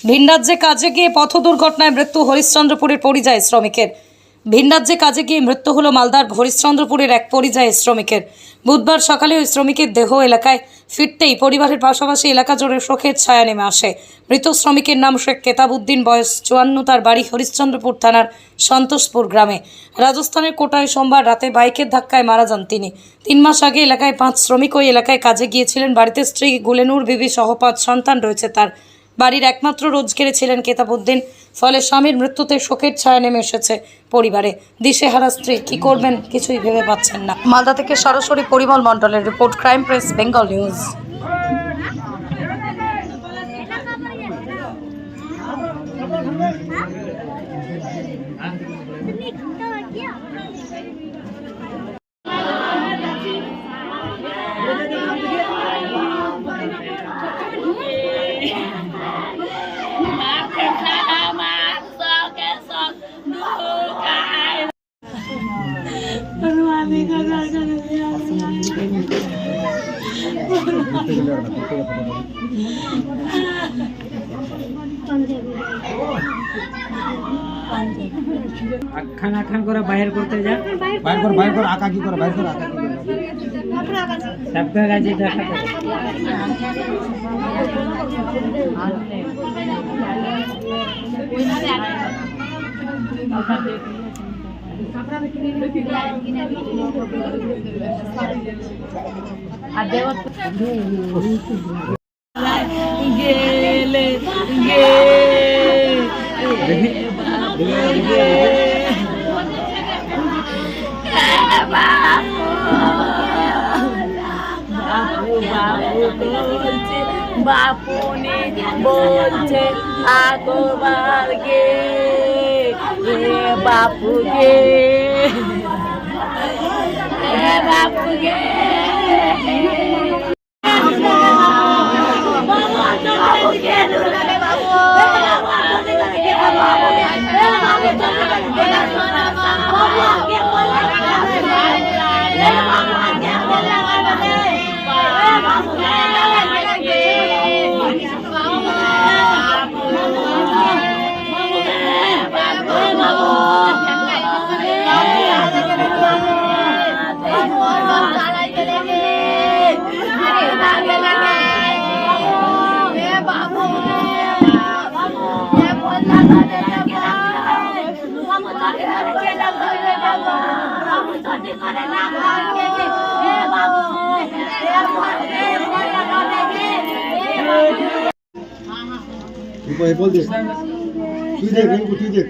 ভিন রাজ্যে কাজে গিয়ে পথ দুর্ঘটনায় মৃত্যু হরিশ্চন্দ্রপুরের পরিযায়ী শ্রমিকের। ভিন রাজ্যে কাজে গিয়ে মৃত্যু হলো মালদার হরিশ্চন্দ্রপুরের এক পরিযায়ী শ্রমিকের। বুধবার সকালে ওই শ্রমিকের দেহ এলাকায় ফিরতেই পরিবারের পাশাপাশি এলাকা জুড়ে শোকের ছায়া নেমে আসে। মৃত শ্রমিকের নাম শেখ কেতাবউদ্দিন, বয়স 54, তার বাড়ি হরিশ্চন্দ্রপুর থানার সন্তোষপুর গ্রামে। রাজস্থানের কোটায় সোমবার রাতে বাইকের ধাক্কায় মারা যান তিনি। 3 মাস আগে এলাকায় 5 শ্রমিক ওই এলাকায় কাজে গিয়েছিলেন। বাড়িতে স্ত্রী গুলেনুর বিবি সহ 5 সন্তান রয়েছে তার। বাড়ির একমাত্র রোজগেরে ছিলেন কেতাবউদ্দিন। ফলে স্বামীর মৃত্যুতে শোকের ছায়া নেমে এসেছে পরিবারে। দিশেহারা স্ত্রী কি করবেন কিছুই ভেবে পাচ্ছেন না। মালদা থেকে সরাসরি পরিমল মণ্ডলের report, crime press Bengal news. খানা খান করে বাইরে করতে যা বাইর কর আকা কি করে বাইর কর আকা কি করে সবকে কাজে দেখাতে আর দেব গেলে বাপুনে বলছে আগোবার গে বাপু গে বাপু গে बोल दे তুই দেখ তুই দেখ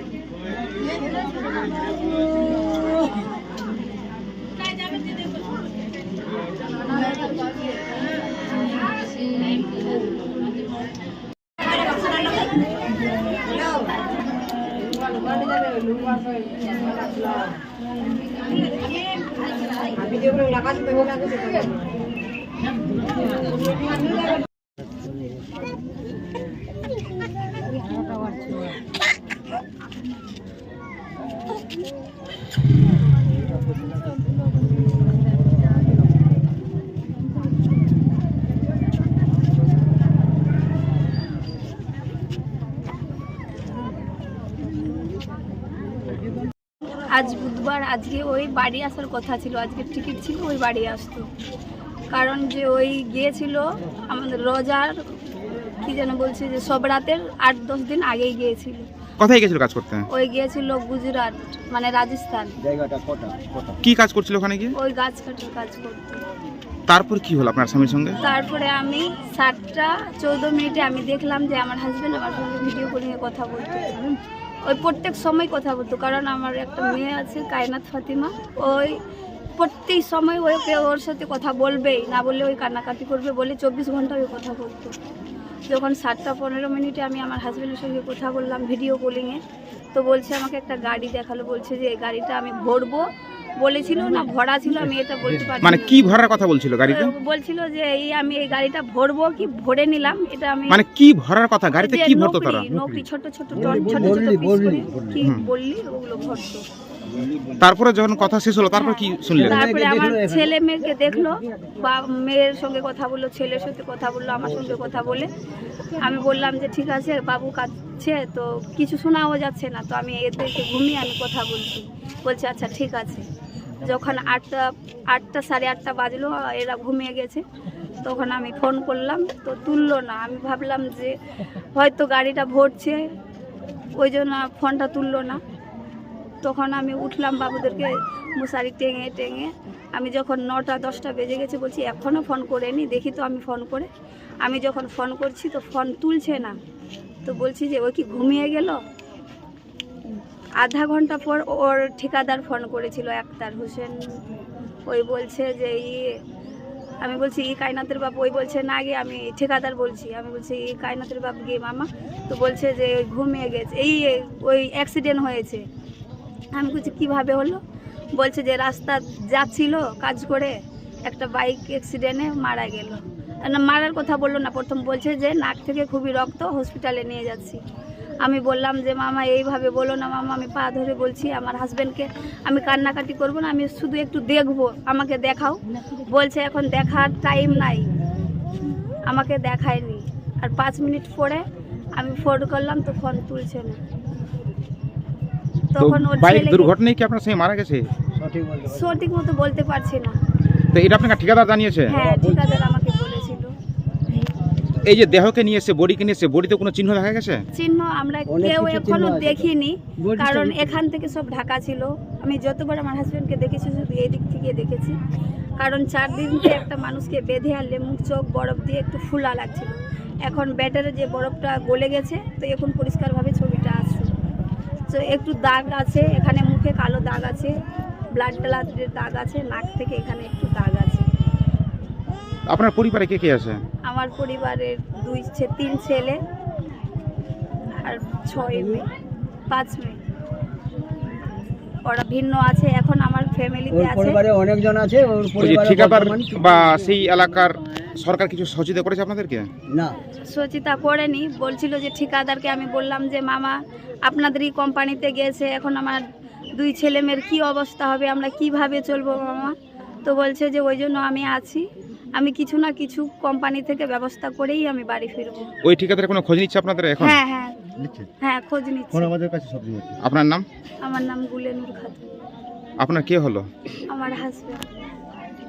আজ বুধবার, আজকে ওই বাড়ি আসার কথা ছিল, আজকে টিকিট ছিল ওই বাড়ি আসতো। কারণ যে ওই গিয়েছিল আমাদের রোজার কি যেন বলছে যে সব রাতের 8-10 দিন আগেই গিয়েছিল। কোথায় গেছিল কাজ করতে? ওই গিয়েছিল গুজরাট, মানে রাজস্থান। জায়গাটা কোটা কি কাজ করছিল ওখানে গিয়ে? ওই গাছ কাটার কাজ করতো। তারপর কি হলো আপনার স্বামীর সঙ্গে? তারপরে আমি 7টা 14 আমি দেখলাম যে আমার হাজবেন্ড আমার সঙ্গে ভিডিও কলিং এ কথা বলতো। ওই প্রত্যেক সময় কথা বলতো, কারণ আমার একটা মেয়ে আছে কায়নাত ফাতিমা, ওই প্রত্যেক সময় ওকে ওর সাথে কথা বলবেই, না বললে ওই কান্নাকাটি করবে বলে 24 ঘন্টা ওই কথা বলতো। যখন 7টা 15 আমি আমার হাজবেন্ডের সঙ্গে কথা বললাম ভিডিও কলিংয়ে, তো বলছে আমাকে একটা গাড়ি দেখালো, বলছে যে এই গাড়িটা আমি ভরবো, বলেছিল না ভরা ছিল, আমি এটা বলতে পারছি মানে না। কি ভরার কথা বলছিল গাড়িতে? বলছিল যে আমি এই গাড়িটা ভরবো কি ভরে নিলাম, এটা আমি মানে কি ভরার কথা গাড়িতে যে কি ভরতো তারা? নকরি ছোট ছোট পিস করে কি বললি ওগুলো ভরতো। তারপরে যখন কথা শেষ হলো তারপর কি শুনলেন? তারপরে আমার ছেলে মেয়েকে দেখলো, বা মেয়ের সঙ্গে কথা বললো, ছেলের সাথে কথা বললো, আমার সঙ্গে কথা বলে আমি বললাম যে ঠিক আছে বাবু কাঁদছে তো কিছু শোনাও যাচ্ছে না, তো আমি এদেরকে ঘুমিয়ে আমি কথা বলছি। বলছে আচ্ছা ঠিক আছে। যখন আটটা সাড়ে আটটা বাজলো, এরা ঘুমিয়ে গেছে, তখন আমি ফোন করলাম তো তুললো না। আমি ভাবলাম যে হয়তো গাড়িটা ভরছে, ওই জন্য ফোনটা তুললো না। তখন আমি উঠলাম বাবুদেরকে মশারি টেঙে টেঙে। আমি যখন 9টা 10টা বেজে গেছে, বলছি এখনও ফোন করেনি, দেখি তো আমি ফোন করে। আমি যখন ফোন করছি তো ফোন তুলছে না, তো বলছি যে ও কি ঘুমিয়ে গেল। আধা ঘন্টা পর ওর ঠিকাদার ফোন করেছিল, আক্তার হোসেন। ওই বলছে যে আমি বলছি কায়নাতের বাপ, ওই বলছে না গে আমি ঠিকাদার বলছি। আমি বলছি কায়নাতের বাপ গে মামা, তো বলছে যে ঘুমিয়ে গেছে, ওই অ্যাক্সিডেন্ট হয়েছে। আমি বলছি কীভাবে হলো? বলছে যে রাস্তা যাচ্ছিল কাজ করে, একটা বাইক অ্যাক্সিডেন্টে মারা গেল। না মারার কথা বললো না, প্রথম বলছে যে নাক থেকে খুবই রক্ত, হসপিটালে নিয়ে যাচ্ছি। আমি বললাম যে মামা এইভাবে বলো না মামা, আমি পা ধরে বলছি আমার হাজব্যান্ডকে আমি কান্নাকাটি করবো না, আমি শুধু একটু দেখবো, আমাকে দেখাও। বলছে এখন দেখার টাইম নাই, আমাকে দেখায়নি। আর 5 মিনিট পরে আমি ফোন করলাম তো ফোন তুলছে না। তখন ওর বাইক ছেলে দুর্ঘটনায় কি আপনার সঙ্গে মারা গেছে? সঠিক মতো বলতে পারছি না। তো এটা আপনাকে ঠিকাদার জানিয়েছে? হ্যাঁ ঠিকাদার আমাকে বলেছিল। এই যে দেহকে নিয়ে এসে বডিকে নিয়ে এসে বডিতে কোনো চিহ্ন দেখা গেছে? চিহ্ন আমরা কেউ এখনো দেখিনি, কারণ এখান থেকে সব ঢাকা ছিল। আমি যতবার আমার হাজবেন্ডকে দেখেছি শুধু এই দিক থেকে দেখেছি, কারণ 4 দিনতে একটা মানুষকে বেঁধে আনলে মুখ চোখ বরফ দিয়ে একটু ফুলা লাগছিল। এখন ব্যাটারে যে বরফটা গলে গেছে, তো এখন পরিষ্কারভাবে ছবিটা আসছে। তো একটু দাগ আছে, এখানে মুখে কালো দাগ আছে, ব্লাড দাগ আছে, নাক থেকে এখানে একটু দাগ আছে। আপনার পরিবারে কে কে আছে? আমার পরিবারের 3 ছেলে আর 6 মেয়ে, 5 মেয়ে। ওরা ভিন্ন আছে, এখন আমার ফ্যামিলিতে আছে। পরিবারে অনেকজন আছে, ওর ওই যে পরিবারে ঠিকাদার বর্তমান বা সেই এলাকার সরকার কিছু সহযোগিতা করেছে আপনাদেরকে? না। সচিতা করেনি, বলছিল যে ঠিকাদারকে আমি বললাম যে মামা আপনাদেরই কোম্পানিতে গেছে, এখন আমার 2 ছেলে মেয়ের কী অবস্থা হবে, আমরা কিভাবে চলবো মামা। তো বলছে যে ওই জন্য আমি আছি, আমি কিছু না কিছু কোম্পানি থেকে ব্যবস্থা করেই আমি বাড়ি ফিরবো। ওই ঠিকাদারের কোনো খোঁজ নিচ্ছে আপনাদের এখন? হ্যাঁ হ্যাঁ নিচ্ছে। হ্যাঁ খোঁজ নিচ্ছি। ফোন আমাদের কাছে সব দিন। আপনার নাম? আমার নাম গুলেনুর খাতুন, আপনার কে হলো? আমার হাজব্যান্ড।